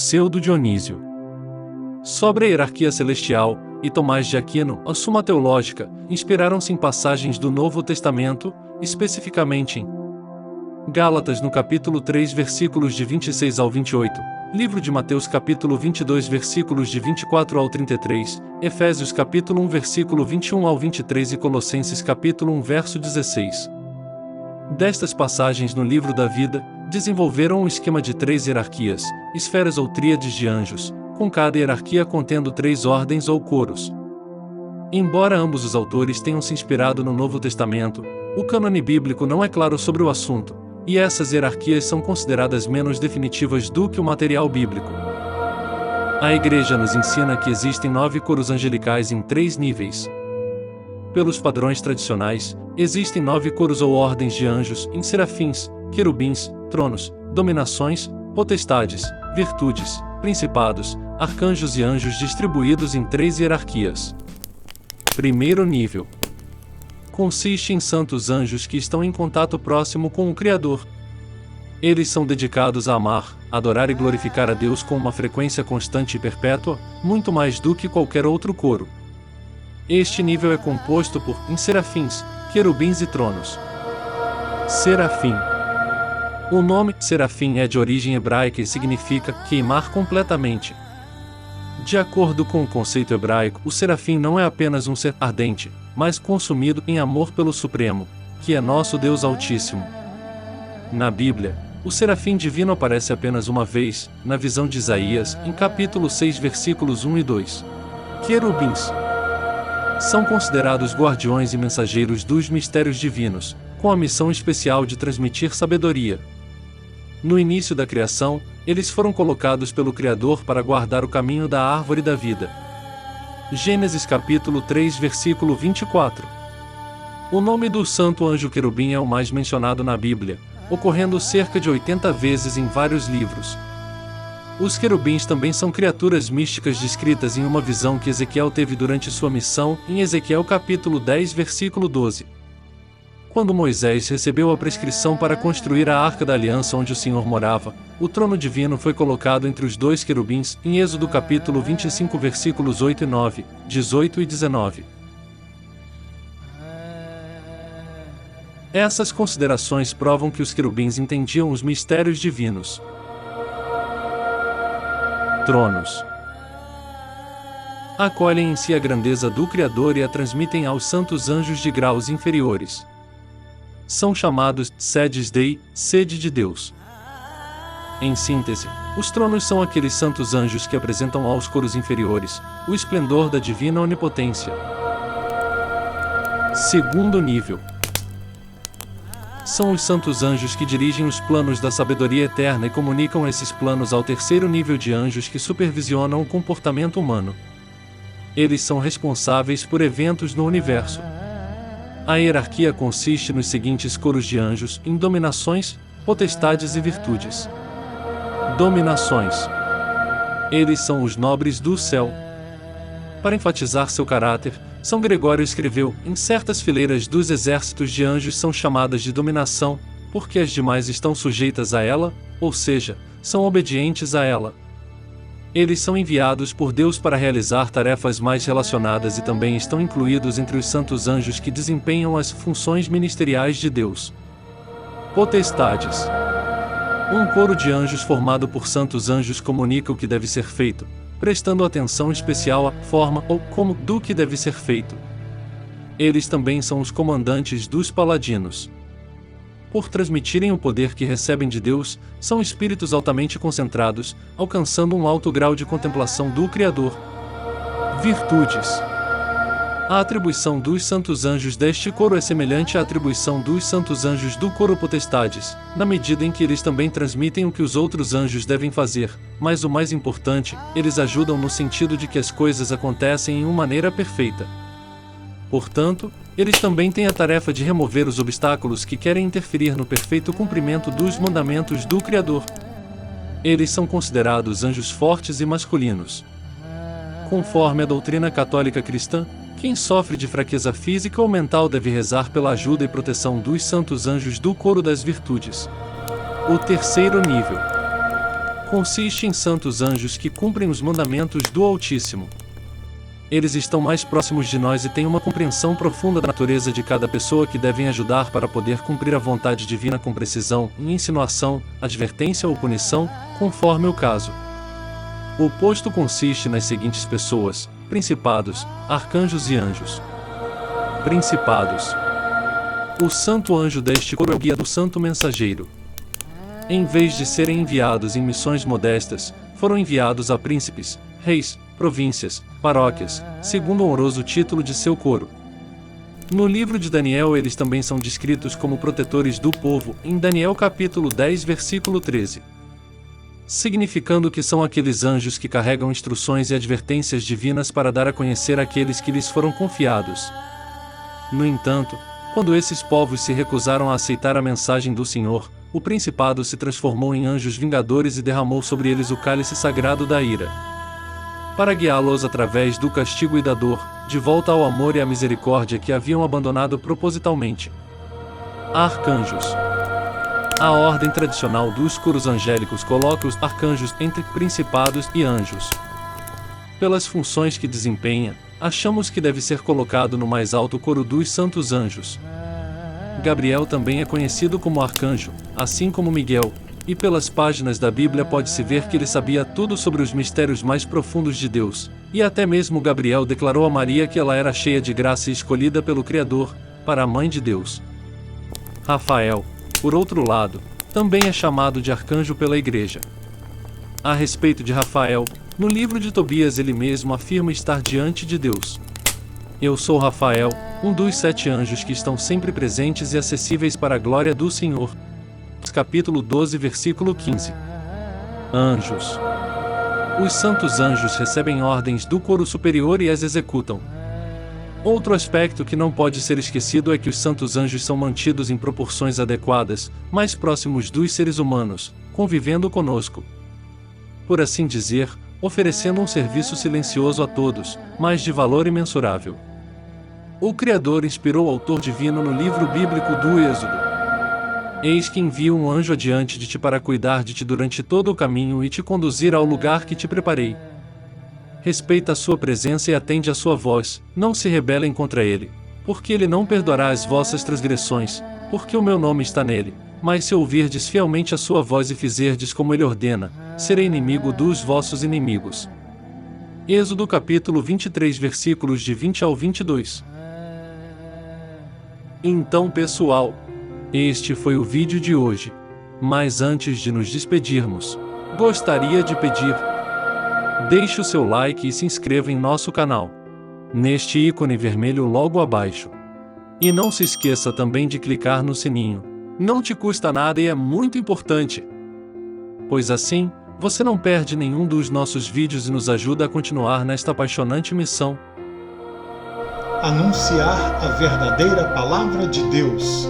Pseudo Dionísio. Sobre a hierarquia celestial, e Tomás de Aquino, a Suma Teológica, inspiraram-se em passagens do Novo Testamento, especificamente em Gálatas no capítulo 3 versículos de 26 ao 28, Livro de Mateus capítulo 22 versículos de 24 ao 33, Efésios capítulo 1 versículo 21 ao 23 e Colossenses capítulo 1 verso 16. Destas passagens no Livro da Vida, desenvolveram um esquema de 3 hierarquias, esferas ou tríades de anjos, com cada hierarquia contendo 3 ordens ou coros. Embora ambos os autores tenham se inspirado no Novo Testamento, o cânone bíblico não é claro sobre o assunto, e essas hierarquias são consideradas menos definitivas do que o material bíblico. A Igreja nos ensina que existem 9 coros angelicais em 3 níveis. Pelos padrões tradicionais, existem 9 coros ou ordens de anjos em serafins, querubins, tronos, dominações, potestades, virtudes, principados, arcanjos e anjos distribuídos em 3 hierarquias. Primeiro nível. Consiste em santos anjos que estão em contato próximo com o Criador. Eles são dedicados a amar, adorar e glorificar a Deus com uma frequência constante e perpétua, muito mais do que qualquer outro coro. Este nível é composto por serafins, querubins e tronos. Serafim. O nome serafim é de origem hebraica e significa queimar completamente. De acordo com o conceito hebraico, o serafim não é apenas um ser ardente, mas consumido em amor pelo Supremo, que é nosso Deus Altíssimo. Na Bíblia, o serafim divino aparece apenas uma vez, na visão de Isaías, em capítulo 6 versículos 1 e 2. Querubins são considerados guardiões e mensageiros dos mistérios divinos, com a missão especial de transmitir sabedoria. No início da criação, eles foram colocados pelo Criador para guardar o caminho da árvore da vida. Gênesis capítulo 3 versículo 24. O nome do santo anjo querubim é o mais mencionado na Bíblia, ocorrendo cerca de 80 vezes em vários livros. Os querubins também são criaturas místicas descritas em uma visão que Ezequiel teve durante sua missão, em Ezequiel capítulo 10 versículo 12. Quando Moisés recebeu a prescrição para construir a Arca da Aliança onde o Senhor morava, o trono divino foi colocado entre os 2 querubins, em Êxodo capítulo 25 versículos 8 e 9, 18 e 19. Essas considerações provam que os querubins entendiam os mistérios divinos. Tronos. Acolhem em si a grandeza do Criador e a transmitem aos santos anjos de graus inferiores. São chamados sedes Dei, sede de Deus. Em síntese, os tronos são aqueles santos anjos que apresentam aos coros inferiores o esplendor da divina onipotência. Segundo nível. São os santos anjos que dirigem os planos da sabedoria eterna e comunicam esses planos ao terceiro nível de anjos que supervisionam o comportamento humano. Eles são responsáveis por eventos no universo. A hierarquia consiste nos seguintes coros de anjos, em dominações, potestades e virtudes. Dominações. Eles são os nobres do céu. Para enfatizar seu caráter, São Gregório escreveu: em certas fileiras dos exércitos de anjos são chamadas de dominação, porque as demais estão sujeitas a ela, ou seja, são obedientes a ela. Eles são enviados por Deus para realizar tarefas mais relacionadas e também estão incluídos entre os santos anjos que desempenham as funções ministeriais de Deus. Potestades. Um coro de anjos formado por santos anjos comunica o que deve ser feito, prestando atenção especial à forma ou como do que deve ser feito. Eles também são os comandantes dos paladinos. Por transmitirem o poder que recebem de Deus, são espíritos altamente concentrados, alcançando um alto grau de contemplação do Criador. Virtudes. A atribuição dos santos anjos deste coro é semelhante à atribuição dos santos anjos do coro potestades, na medida em que eles também transmitem o que os outros anjos devem fazer, mas o mais importante, eles ajudam no sentido de que as coisas acontecem em uma maneira perfeita. Portanto, eles também têm a tarefa de remover os obstáculos que querem interferir no perfeito cumprimento dos mandamentos do Criador. Eles são considerados anjos fortes e masculinos. Conforme a doutrina católica cristã, quem sofre de fraqueza física ou mental deve rezar pela ajuda e proteção dos santos anjos do coro das virtudes. O terceiro nível. consiste em santos anjos que cumprem os mandamentos do Altíssimo. Eles estão mais próximos de nós e têm uma compreensão profunda da natureza de cada pessoa que devem ajudar para poder cumprir a vontade divina com precisão, em insinuação, advertência ou punição, conforme o caso. O posto consiste nas seguintes pessoas: principados, arcanjos e anjos. Principados. O santo anjo deste coro é o guia do santo mensageiro. Em vez de serem enviados em missões modestas, foram enviados a príncipes, reis, províncias, paróquias, segundo o honroso título de seu coro. No livro de Daniel eles também são descritos como protetores do povo, em Daniel capítulo 10 versículo 13. Significando que são aqueles anjos que carregam instruções e advertências divinas para dar a conhecer àqueles que lhes foram confiados. No entanto, quando esses povos se recusaram a aceitar a mensagem do Senhor, o principado se transformou em anjos vingadores e derramou sobre eles o cálice sagrado da ira, para guiá-los através do castigo e da dor, de volta ao amor e à misericórdia que haviam abandonado propositalmente. Arcanjos. A ordem tradicional dos coros angélicos coloca os arcanjos entre principados e anjos. Pelas funções que desempenha, achamos que deve ser colocado no mais alto coro dos santos anjos. Gabriel também é conhecido como arcanjo, assim como Miguel, e pelas páginas da Bíblia pode-se ver que ele sabia tudo sobre os mistérios mais profundos de Deus, e até mesmo Gabriel declarou a Maria que ela era cheia de graça e escolhida pelo Criador, para a Mãe de Deus. Rafael, por outro lado, também é chamado de arcanjo pela Igreja. A respeito de Rafael, no livro de Tobias ele mesmo afirma estar diante de Deus. Eu sou Rafael, um dos 7 anjos que estão sempre presentes e acessíveis para a glória do Senhor. Capítulo 12, versículo 15. Anjos. Os santos anjos recebem ordens do coro superior e as executam. Outro aspecto que não pode ser esquecido é que os santos anjos são mantidos em proporções adequadas, mais próximos dos seres humanos, convivendo conosco. Por assim dizer, oferecendo um serviço silencioso a todos, mas de valor imensurável. O Criador inspirou o autor divino no livro bíblico do Êxodo: Eis que envio um anjo adiante de ti para cuidar de ti durante todo o caminho e te conduzir ao lugar que te preparei. Respeita a sua presença e atende à sua voz, não se rebelem contra ele, porque ele não perdoará as vossas transgressões, porque o meu nome está nele. Mas se ouvirdes fielmente a sua voz e fizerdes como ele ordena, serei inimigo dos vossos inimigos. Êxodo capítulo 23 versículos de 20 ao 22. Então pessoal, este foi o vídeo de hoje. Mas antes de nos despedirmos, gostaria de pedir: deixe o seu like e se inscreva em nosso canal, neste ícone vermelho logo abaixo. E não se esqueça também de clicar no sininho. Não te custa nada e é muito importante, pois assim, você não perde nenhum dos nossos vídeos e nos ajuda a continuar nesta apaixonante missão. Anunciar a verdadeira palavra de Deus.